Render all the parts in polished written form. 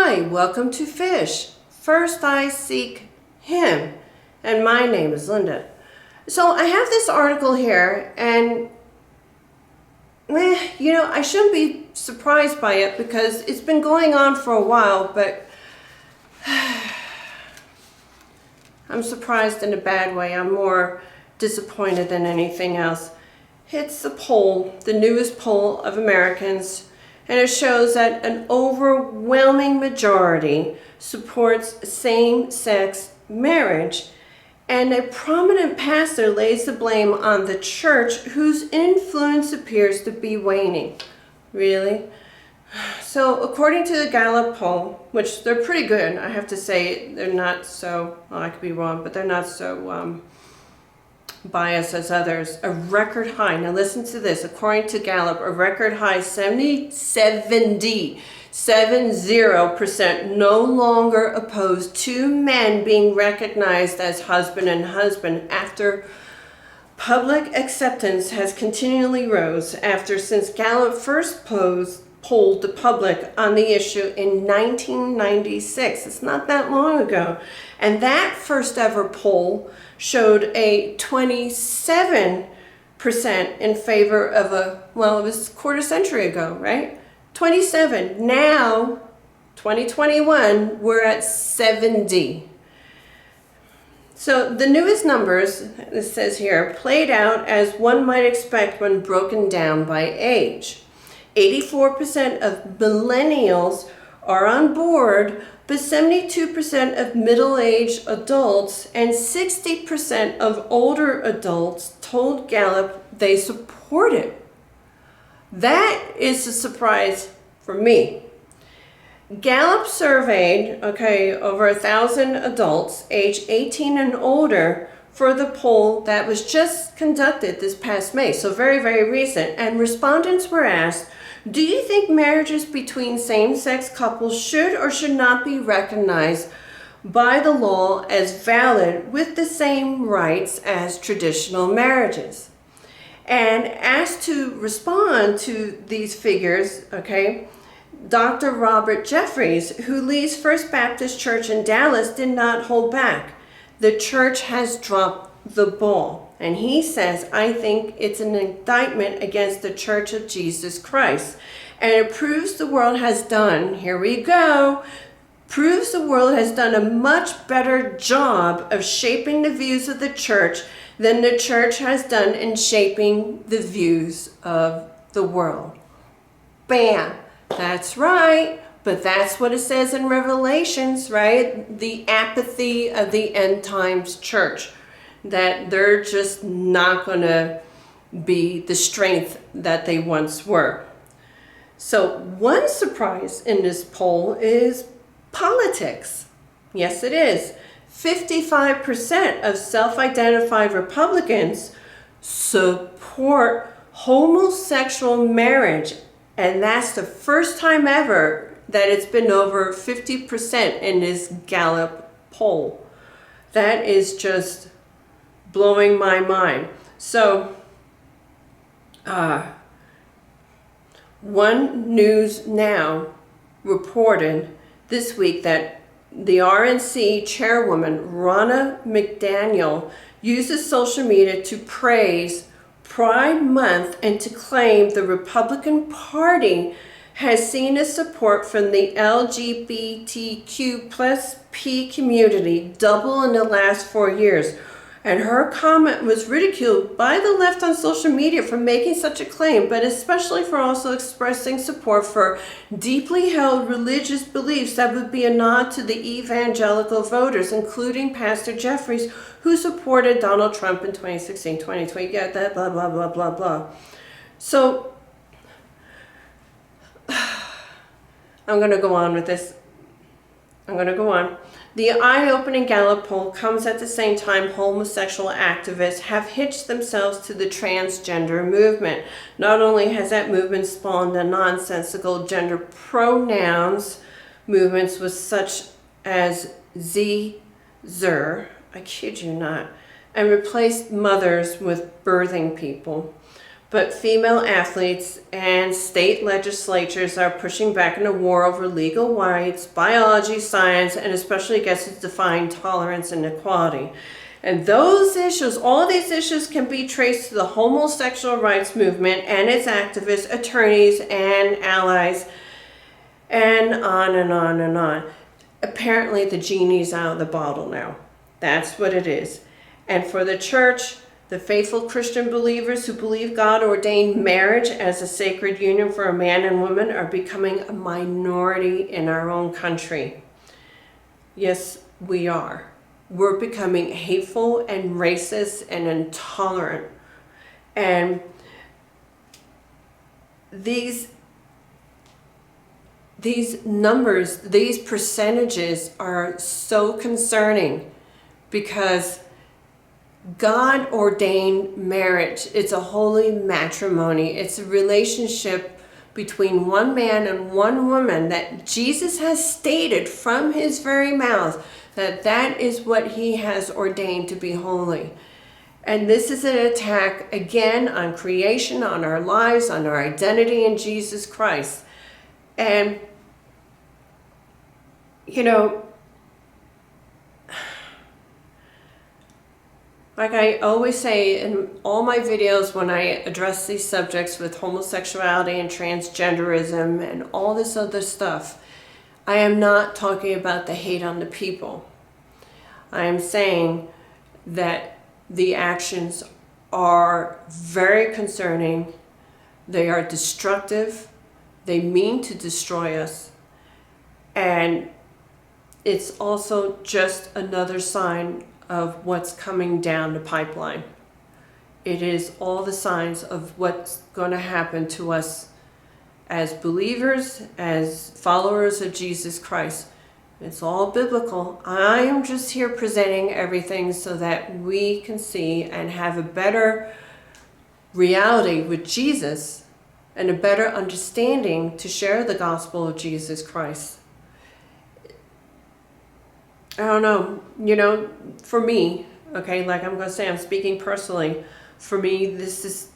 Hi, welcome to Fish. First I seek him. And my name is Linda. So I have this article here, and I shouldn't be surprised by it because it's been going on for a while, but I'm surprised in a bad way. I'm more disappointed than anything else. It's a poll, the newest poll of Americans, and it shows that an overwhelming majority supports same-sex marriage, and a prominent pastor lays the blame on the church, whose influence appears to be waning. Really? So according to the Gallup poll, which they're pretty good, I have to say, they're not so, well, I could be wrong, but they're not so biased as others. A record high, now listen to this, according to Gallup, a record high 70% no longer opposed two men being recognized as husband and husband after public acceptance has continually rose since Gallup first polled the public on the issue in 1996. It's not that long ago. And that first ever poll showed a 27% in favor of it was a quarter century ago, right? 27. Now, 2021, we're at 70. So the newest numbers, it says here, played out as one might expect when broken down by age. 84% of millennials are on board, but 72% of middle-aged adults and 60% of older adults told Gallup they support it. That is a surprise for me. Gallup surveyed, over 1,000 adults aged 18 and older for the poll that was just conducted this past May, so very, very recent. And respondents were asked, do you think marriages between same-sex couples should or should not be recognized by the law as valid with the same rights as traditional marriages? And asked to respond to these figures, Dr. Robert Jeffries, who leads First Baptist Church in Dallas, did not hold back. The church has dropped the ball. And he says, I think it's an indictment against the Church of Jesus Christ. And it proves the world has done, proves the world has done a much better job of shaping the views of the church than the church has done in shaping the views of the world. Bam! That's right. But that's what it says in Revelations, right? The apathy of the end times church. That they're just not going to be the strength that they once were. So one surprise in this poll is politics. Yes, it is. 55% of self-identified Republicans support homosexual marriage. And that's the first time ever that it's been over 50% in this Gallup poll. That is just blowing my mind. So, One News Now reported this week that the RNC chairwoman, Ronna McDaniel, uses social media to praise Pride Month and to claim the Republican Party has seen a support from the LGBTQ+P community double in the last 4 years. And her comment was ridiculed by the left on social media for making such a claim, but especially for also expressing support for deeply held religious beliefs that would be a nod to the evangelical voters, including Pastor Jeffries, who supported Donald Trump in 2016, 2020. Yeah, that blah, blah, blah, blah, blah. So, I'm going to go on with this. The eye-opening Gallup poll comes at the same time homosexual activists have hitched themselves to the transgender movement. Not only has that movement spawned a nonsensical gender pronouns movements with such as zer, I kid you not, and replaced mothers with birthing people. But female athletes and state legislatures are pushing back in a war over legal rights, biology, science, and especially against its defined tolerance and equality. And those issues, all these issues can be traced to the homosexual rights movement and its activists, attorneys, and allies, and on and on and on. Apparently the genie's out of the bottle now. That's what it is. And for the church, the faithful Christian believers who believe God ordained marriage as a sacred union for a man and woman are becoming a minority in our own country. Yes, we are. We're becoming hateful and racist and intolerant. And these numbers, these percentages are so concerning because God ordained marriage. It's a holy matrimony. It's a relationship between one man and one woman that Jesus has stated from his very mouth that is what he has ordained to be holy. And this is an attack again on creation, on our lives, on our identity in Jesus Christ. And, you know, like I always say in all my videos when I address these subjects with homosexuality and transgenderism and all this other stuff, I am not talking about the hate on the people. I am saying that the actions are very concerning. They are destructive. They mean to destroy us. And it's also just another sign of what's coming down the pipeline. It is all the signs of what's going to happen to us as believers, as followers of Jesus Christ. It's all biblical. I am just here presenting everything so that we can see and have a better reality with Jesus and a better understanding to share the gospel of Jesus Christ. I don't know, you know, for me, okay, like I'm going to say, I'm speaking personally. For me, this is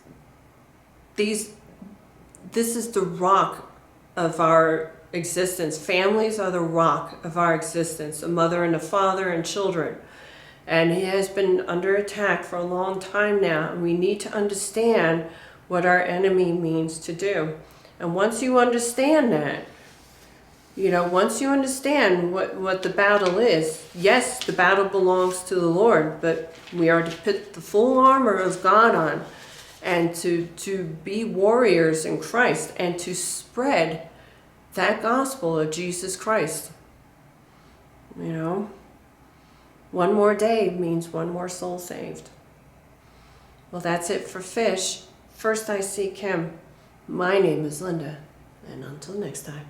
the rock of our existence. Families are the rock of our existence, a mother and a father and children. And he has been under attack for a long time now. And we need to understand what our enemy means to do. And once you understand that, you know, once you understand what the battle is, yes, the battle belongs to the Lord, but we are to put the full armor of God on and to be warriors in Christ and to spread that gospel of Jesus Christ. You know, one more day means one more soul saved. Well, that's it for Fish. First I Seek Him. My name is Linda, and until next time.